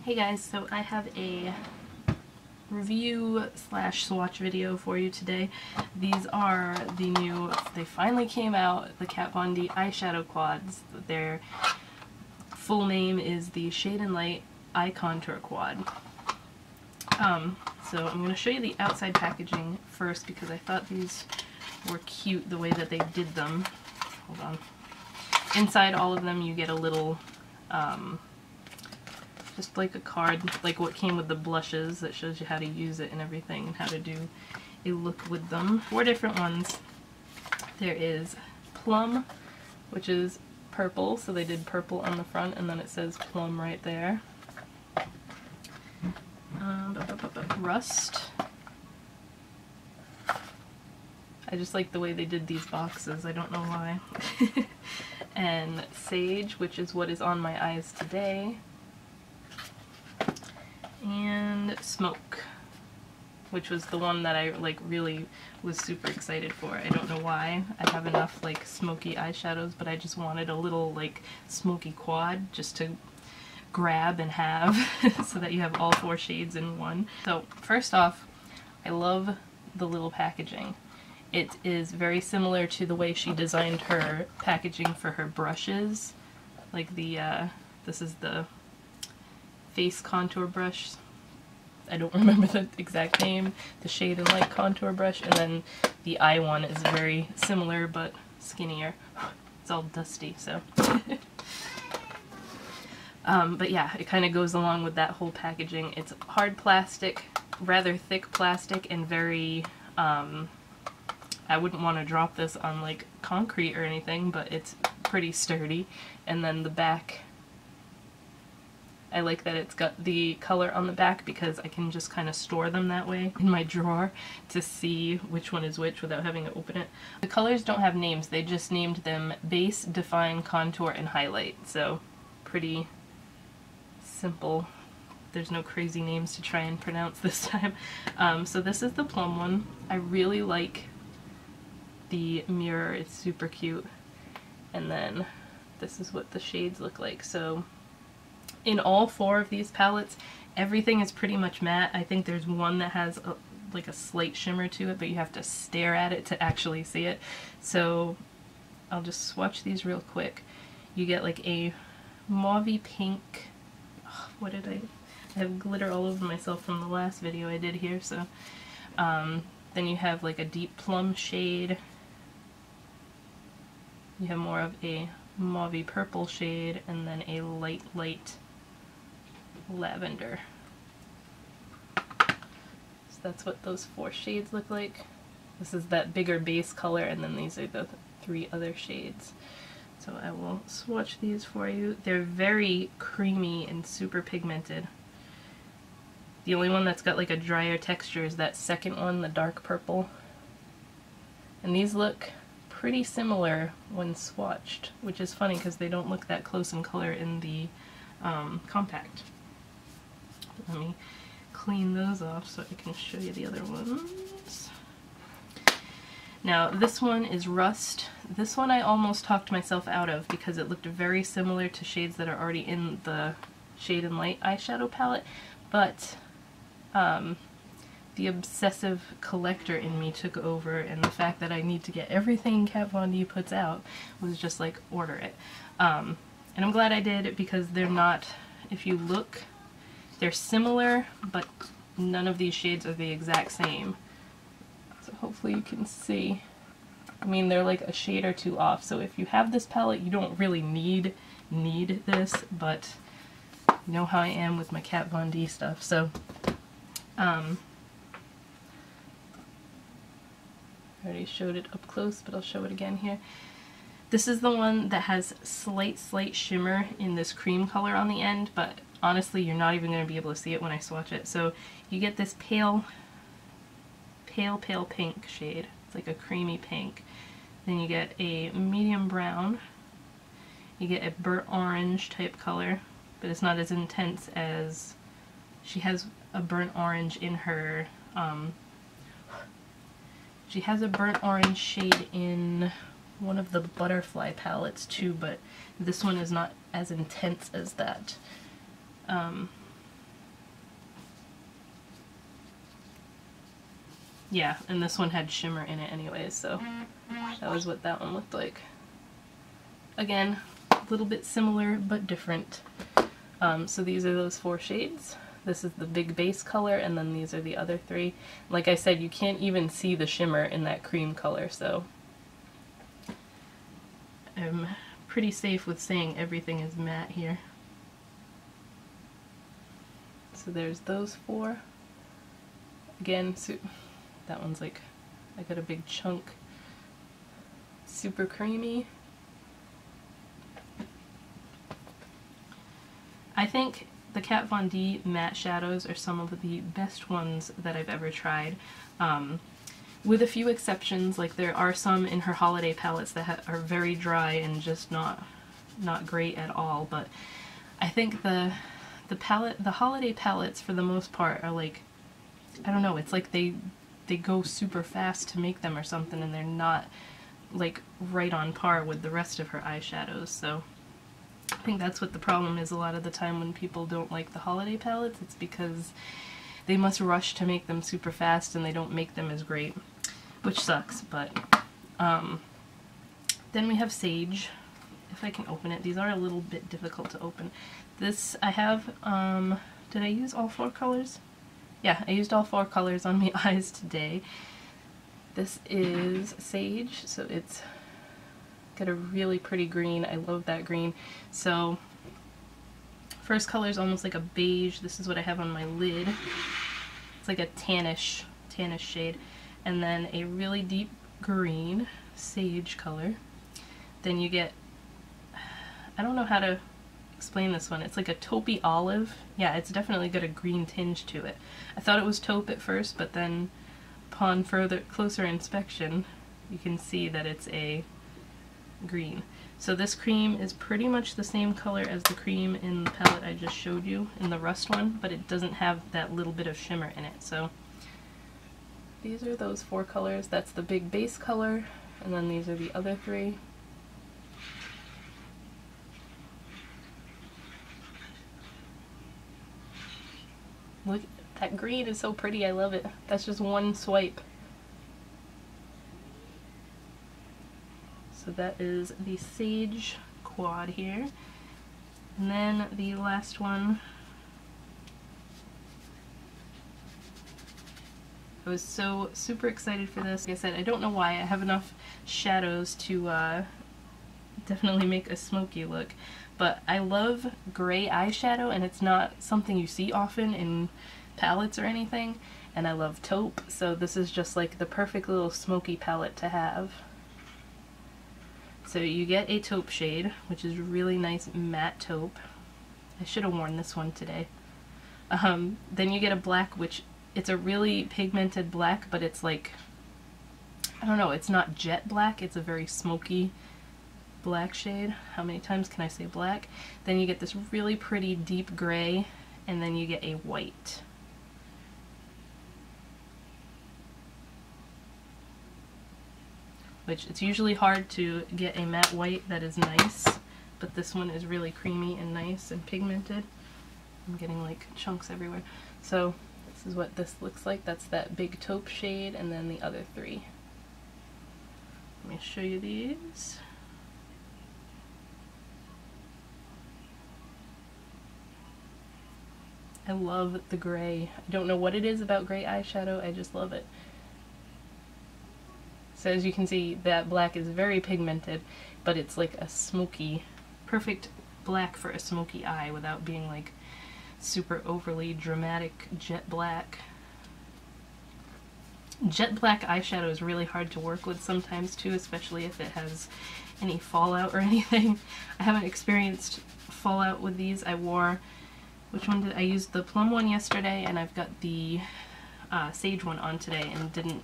Hey guys, so I have a review slash swatch video for you today. These are the new, they finally came out, the Kat Von D eyeshadow quads. Their full name is the Shade and Light Eye Contour Quad. So I'm going to show you the outside packaging first because I thought these were cute the way that they did them. Hold on. Inside all of them you get a little just like a card, like what came with the blushes that shows you how to use it and everything, and how to do a look with them. 4 different ones. There is Plum, which is purple, so they did purple on the front and then it says Plum right there. Rust. I just like the way they did these boxes, I don't know why. And Sage, which is what is on my eyes today. And Smoke, which was the one that I really was super excited for. I don't know why. I have enough smoky eyeshadows, but I just wanted a little smoky quad just to grab and have so that you have all 4 shades in one. So first off, I love the little packaging. It is very similar to the way she designed her packaging for her brushes. Like this is the face contour brush. I don't remember the exact name. The Shade and Light contour brush, and then the eye one is very similar but skinnier. It's all dusty, so. But yeah, it kind of goes along with that whole packaging. It's hard plastic, rather thick plastic, and very, I wouldn't want to drop this on concrete or anything, but it's pretty sturdy. And then the back, I like that it's got the color on the back because I can just kind of store them that way in my drawer to see which one is which without having to open it. The colors don't have names, they just named them Base, Define, Contour, and Highlight, so pretty simple. There's no crazy names to try and pronounce this time. So this is the Plum one. I really like the mirror, it's super cute. And then this is what the shades look like. So in all 4 of these palettes, everything is pretty much matte. I think there's one that has a slight shimmer to it, but you have to stare at it to actually see it. So I'll just swatch these real quick. You get a mauvey pink. Oh, what did I have glitter all over myself from the last video I did here. So then you have a deep plum shade. You have more of a mauvey purple shade, and then a light lavender. So that's what those 4 shades look like. This is that bigger base color, and then these are the 3 other shades. So I will swatch these for you. They're very creamy and super pigmented. The only one that's got a drier texture is that second one, the dark purple. And these look pretty similar when swatched, which is funny because they don't look that close in color in the compact. Let me clean those off so I can show you the other ones. Now this one is Rust. This one I almost talked myself out of because it looked very similar to shades that are already in the Shade and Light eyeshadow palette, but the obsessive collector in me took over, and the fact that I need to get everything Kat Von D puts out was just order it. And I'm glad I did because they're not, if you look, they're similar, but none of these shades are the exact same. So hopefully you can see. I mean, they're a shade or 2 off, so if you have this palette, you don't really need this, but you know how I am with my Kat Von D stuff, so I already showed it up close, but I'll show it again here. This is the one that has slight shimmer in this cream color on the end, but honestly you're not even going to be able to see it when I swatch it. So you get this pale pink shade. It's like a creamy pink. Then you get a medium brown. You get a burnt orange type color, but it's not as intense as, she has a burnt orange in her, she has a burnt orange shade in one of the butterfly palettes too, but this one is not as intense as that. Yeah, and this one had shimmer in it anyway, so that was what that one looked like. Again, a little bit similar but different. So these are those 4 shades. This is the big base color, and then these are the other 3. Like I said, you can't even see the shimmer in that cream color, so I'm pretty safe with saying everything is matte here. So there's those 4. Again, that one's like, I got a big chunk. Super creamy. I think the Kat Von D matte shadows are some of the best ones that I've ever tried. With a few exceptions, like there are some in her holiday palettes that are very dry and just not great at all, but I think the holiday palettes for the most part are like, I don't know, it's like they go super fast to make them or something, and they're not like right on par with the rest of her eyeshadows. So I think that's what the problem is a lot of the time when people don't like the holiday palettes. It's because they must rush to make them super fast and they don't make them as great, which sucks. But then we have Sage. If I can open it, these are a little bit difficult to open. This I have, did I use all 4 colors? Yeah, I used all 4 colors on my eyes today. This is Sage, so it's got a really pretty green. I love that green. So first color is almost like a beige. This is what I have on my lid. It's like a tannish shade. And then a really deep green sage color. Then you get, I don't know how to explain this one. It's like a taupey olive. Yeah, it's definitely got a green tinge to it. I thought it was taupe at first, but then upon closer inspection, you can see that it's a green. So this cream is pretty much the same color as the cream in the palette I just showed you in the Rust one, but it doesn't have that little bit of shimmer in it. So these are those 4 colors. That's the big base color, and then these are the other 3. Look, that green is so pretty. I love it. That's just one swipe. So that is the Sage quad here. And then the last one, I was so super excited for this. Like I said, I don't know why. I have enough shadows to definitely make a smoky look. But I love gray eyeshadow, and it's not something you see often in palettes or anything. And I love taupe, so this is just like the perfect little smoky palette to have. So you get a taupe shade, which is really nice matte taupe. I should have worn this one today. Then you get a black, which it's a really pigmented black, but it's like, I don't know, it's not jet black, it's a very smoky black shade. How many times can I say black? Then you get this really pretty deep gray, and then you get a white. Which it's usually hard to get a matte white that is nice, but this one is really creamy and nice and pigmented. I'm getting like chunks everywhere. So this is what this looks like. That's that big taupe shade, and then the other 3. Let me show you these. I love the gray. I don't know what it is about gray eyeshadow, I just love it. So as you can see, that black is very pigmented, but it's like a smoky, perfect black for a smoky eye without being like super overly dramatic jet black. Jet black eyeshadow is really hard to work with sometimes too, especially if it has any fallout or anything. I haven't experienced fallout with these. I wore, which one did I use? The plum one yesterday, and I've got the sage one on today, and didn't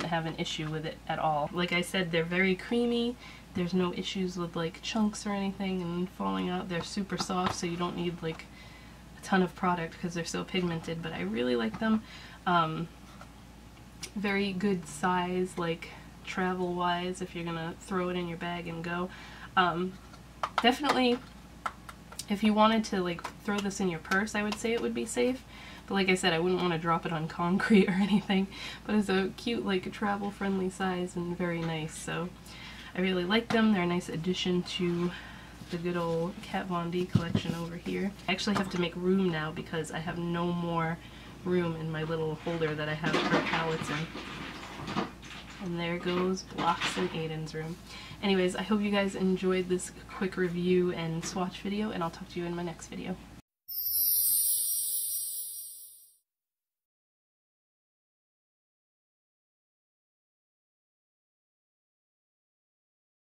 have an issue with it at all. Like I said, they're very creamy. There's no issues with like chunks or anything and falling out. They're super soft, so you don't need like a ton of product because they're so pigmented, but I really like them. Very good size, like travel wise, if you're gonna throw it in your bag and go. Definitely if you wanted to like throw this in your purse, I would say it would be safe, But like I said, I wouldn't want to drop it on concrete or anything. But it's a cute, like, travel-friendly size and very nice. So I really like them. They're a nice addition to the good old Kat Von D collection over here. I actually have to make room now because I have no more room in my little holder that I have her palettes in. And there goes Blocks in Aiden's room. Anyways, I hope you guys enjoyed this quick review and swatch video, and I'll talk to you in my next video.